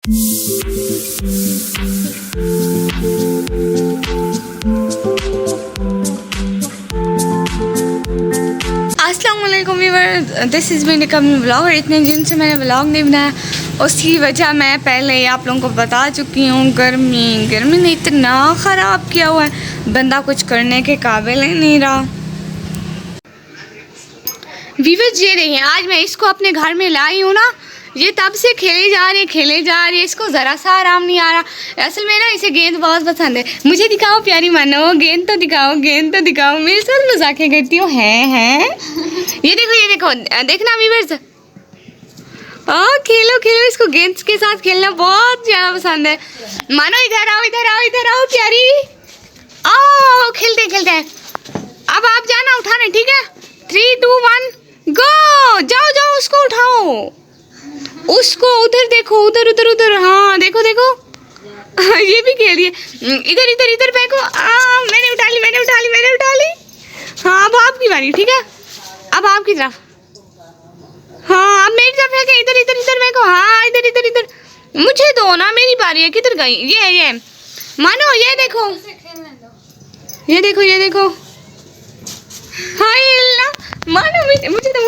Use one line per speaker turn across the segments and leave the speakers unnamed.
अस्सलाम वालेकुम viewers, this is me Nikam vlog. और इतने दिन से मैंने व्लॉग नहीं बनाया, उसकी वजह मैं पहले ही आप लोगों को बता चुकी हूँ। गर्मी ने इतना ख़राब किया हुआ है, बंदा कुछ करने के काबिल ही नहीं रहा। व्यूअर्स ये रही है, आज मैं इसको अपने घर में लाई हूँ ना, ये तब से खेले जा रही है, इसको ज़रा सा आराम नहीं आ रहा। असल में ना इसे गेंद बहुत पसंद है। मुझे दिखाओ प्यारी मानो, गेंद तो दिखाओ, मेरे साथ मजाक करती हो हैं। ये देखो देखना व्यूअर्स, खेलो इसको गेंद के साथ खेलना बहुत ज़्यादा पसंद है। मानो इधर आओ प्यारी, आओ खेलते हैं। अब आप जाना उठाने, ठीक है? 3, 2, 1 गो। जाओ उसको उठाओ, उसको उधर देखो, उधर हाँ देखो ये भी खेल रही है। इधर फेंको। मैंने उठा ली। हाँ अब आपकी बारी, ठीक है? अब आपकी तरफ। हाँ अब मेरी तरफ फेंके, इधर फेंको। हाँ इधर मुझे दो ना, मेरी बारी है। किधर गई? ये मानो, ये देखो। हाय अल्लाह, मानो मुझे तो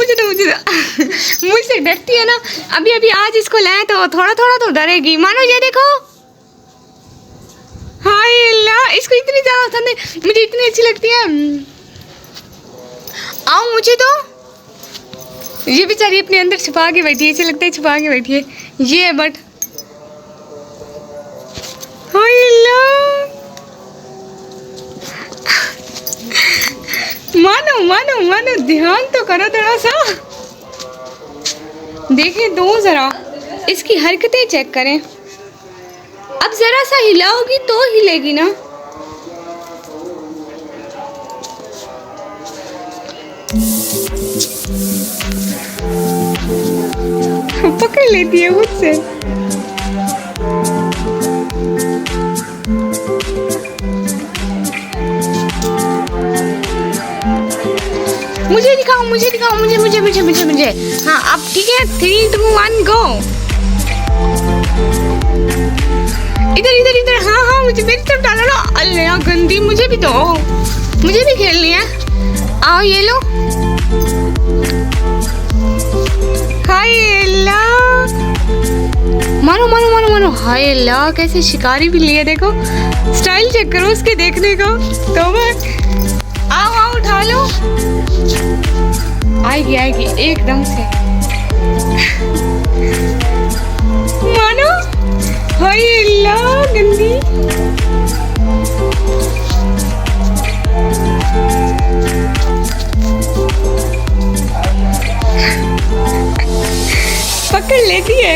मुझसे डरती है ना। अभी आज इसको लाए तो थोड़ा तो डरेगी। मानो ये देखो, हाय अल्लाह, इसको इतनी ज़्यादा पसंद है, मुझे इतनी अच्छी लगती है। आओ मुझे तो। ये बेचारी अपने अंदर छुपा के बैठी है, इसे लगता है छुपा के बैठी है ये, बट हाय अल्लाह, मानो ध्यान तो करो थोड़ा सा। देखें तो ज़रा इसकी हरकतें चेक करें। अब ज़रा सा हिलाओगी तो हिलेगी ना। पकड़ लेती है मुझसे। मुझे दिखाओ मुझे। हाँ अब ठीक है, 3, 2, 1 गो। इधर हाँ मुझे मेरी तरफ डालो ना। अल्लाह गंदी, मुझे भी दो, मुझे भी खेलनी है। आओ ये लो। हाय अल्लाह, मानो। हाय अल्लाह, कैसे शिकारी भी लिए, देखो स्टाइल चेक करो उसके देखने को। तो आओ उठा लो। आएगी एकदम से। मानो, हाय अल्लाह गंदी। पकड़ लेती है।